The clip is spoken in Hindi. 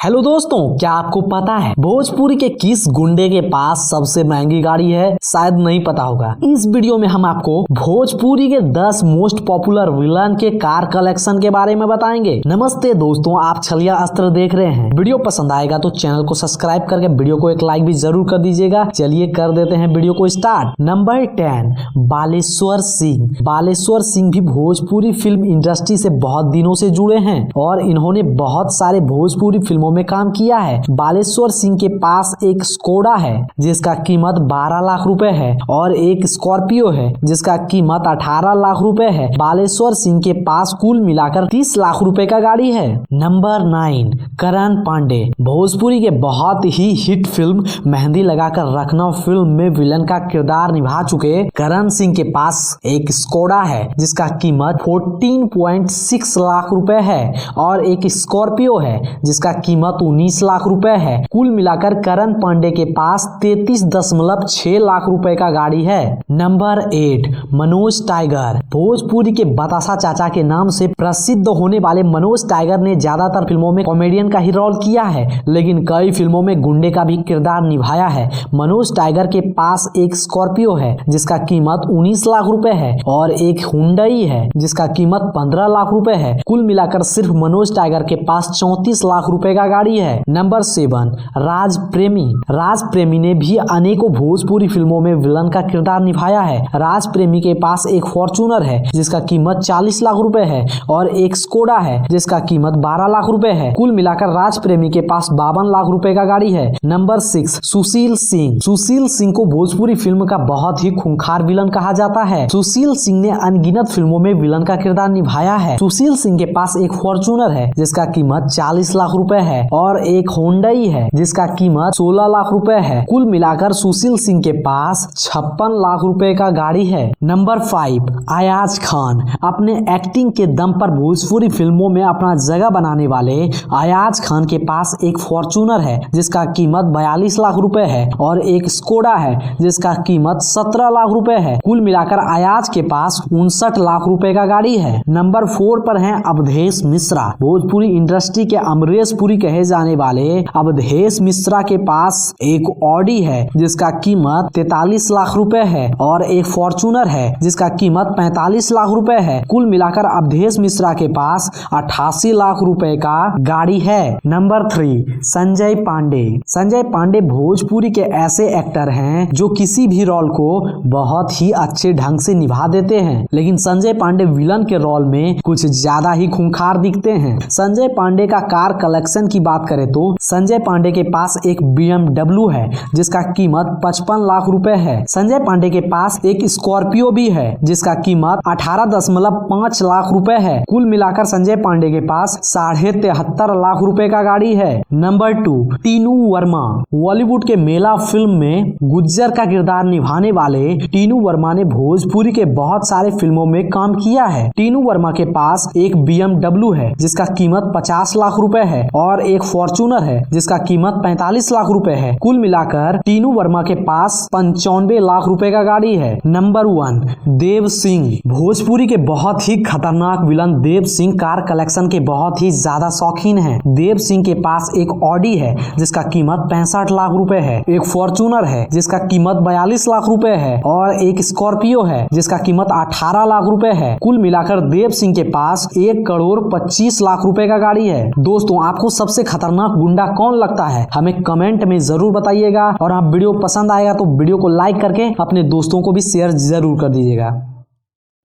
हेलो दोस्तों, क्या आपको पता है भोजपुरी के किस गुंडे के पास सबसे महंगी गाड़ी है? शायद नहीं पता होगा। इस वीडियो में हम आपको भोजपुरी के 10 मोस्ट पॉपुलर विलन के कार कलेक्शन के बारे में बताएंगे। नमस्ते दोस्तों, आप छलिया अस्त्र देख रहे हैं। वीडियो पसंद आएगा तो चैनल को सब्सक्राइब करके वीडियो को एक लाइक भी जरूर कर दीजिएगा। चलिए कर देते हैं वीडियो को स्टार्ट। नंबर 10, बालेश्वर सिंह। बालेश्वर सिंह भी भोजपुरी फिल्म इंडस्ट्री से बहुत दिनों से जुड़े हैं और इन्होंने बहुत सारे भोजपुरी फिल्मों में काम किया है। बालेश्वर सिंह के पास एक स्कोडा है जिसका कीमत 12 लाख रुपए है और एक स्कॉर्पियो है जिसका कीमत 18 लाख रुपए है। बालेश्वर सिंह के पास कुल मिलाकर 30 लाख रुपए का गाड़ी है। नंबर 9, करण पांडे। भोजपुरी के बहुत ही हिट फिल्म मेहंदी लगाकर रखना फिल्म में विलन का किरदार निभा चुके करण सिंह के पास एक स्कोडा है जिसका कीमत 14.6 लाख रुपए है और एक स्कॉर्पियो है जिसका कीमत 19 लाख रुपए है। कुल मिलाकर करण पांडे के पास 33.6 लाख रुपए का गाड़ी है। Number 8, Manoj tiger. भोजपुरी के बतासा चाचा के नाम से प्रसिद्ध होने वाले मनोज टाइगर ने ज्यादातर फिल्मों में कॉमेडियन का ही रोल किया है, लेकिन कई फिल्मों में गुंडे का भी किरदार निभाया है। मनोज टाइगर के पास एक स्कॉर्पियो है जिसका कीमत 19 लाख रुपए है और एक हुंडई है जिसका कीमत 15 लाख रुपए है। कुल मिलाकर सिर्फ मनोज टाइगर के पास 34 लाख रुपए का गाड़ी है। नंबर 7, राज प्रेमी। राज प्रेमी ने भी अनेकों भोजपुरी फिल्मों में विलन का किरदार निभाया है। राज प्रेमी के पास एक फॉर्च्यूनर है जिसका कीमत 40 लाख रुपए है और एक स्कोडा है जिसका कीमत 12 लाख रुपए है। कुल मिलाकर राज प्रेमी के पास 52 लाख रुपए का गाड़ी है। नंबर 6, सुशील सिंह। सुशील सिंह को भोजपुरी फिल्म का बहुत ही खूंखार विलन कहा जाता है। सुशील सिंह ने अनगिनत फिल्मों में विलन का किरदार निभाया है। सुशील सिंह के पास एक फॉर्च्यूनर है जिसका कीमत 40 लाख रुपए है और एक होंडई है जिसका कीमत 16 लाख रुपए है। कुल मिलाकर सुशील सिंह के पास 56 लाख रुपए का गाड़ी है। नंबर 5, अयाज खान। अपने एक्टिंग के दम पर भोजपुरी फिल्मों में अपना जगह बनाने वाले अयाज खान के पास एक फॉर्च्यूनर है जिसका कीमत 42 लाख रुपए है और एक स्कोडा है जिसका कीमत 17 लाख रुपए है। कुल मिलाकर अयाज के पास 59 लाख रुपए का गाड़ी है। नंबर 4 पर है अवधेश मिश्रा। भोजपुरी इंडस्ट्री के अमरीश पुरी कहे जाने वाले अवधेश मिश्रा के पास एक ऑडी है जिसका कीमत 43 लाख रुपए है और एक फॉर्च्यूनर है जिसका कीमत 45 लाख रुपए है। कुल मिलाकर अवधेश मिश्रा के पास 88 लाख रुपए का गाड़ी है। नंबर 3, संजय पांडे। संजय पांडे भोजपुरी के ऐसे एक्टर हैं जो किसी भी रोल को बहुत ही अच्छे ढंग से निभा देते हैं, लेकिन संजय पांडे विलन के रोल में कुछ ज्यादा ही खूंखार दिखते हैं। संजय पांडे का कार कलेक्शन की बात करें तो संजय पांडे के पास एक BMW है जिसका कीमत 55 लाख रुपए है। संजय पांडे के पास एक स्कॉर्पियो भी है जिसका कीमत 18.5 लाख रुपए है। कुल मिलाकर संजय पांडे के पास 73.5 लाख रुपए का गाड़ी है। नंबर 2, टीनू वर्मा। बॉलीवुड के मेला फिल्म में गुज्जर का किरदार निभाने वाले टीनू वर्मा ने भोजपुरी के बहुत सारे फिल्मों में काम किया है। टीनू वर्मा के पास एक BMW है जिसका कीमत 50 लाख रुपए है और एक फॉर्च्यूनर है जिसका कीमत 45 लाख रुपए है। कुल मिलाकर टीनू वर्मा के पास 95 लाख रुपए का गाड़ी है। नंबर 1, देव सिंह। भोजपुरी के बहुत ही खतरनाक villain Dev Singh car collection के बहुत ही ज्यादा शौकीन हैं। देव सिंह के पास एक ऑडी है जिसका कीमत 65 लाख रुपए है, एक फॉर्च्यूनर है जिसका कीमत 42 लाख रुपए है और एक स्कॉर्पियो है जिसका कीमत 18 लाख रुपए है। कुल मिलाकर देव सिंह के पास 1,25 लाख रुपए का गाड़ी है। दोस्तों, आपको सबसे खतरनाक गुंडा कौन लगता है हमें कमेंट में जरूर बताइएगा और आप वीडियो पसंद आएगा तो वीडियो को लाइक करके अपने दोस्तों को भी शेयर जरूर कर दीजिएगा।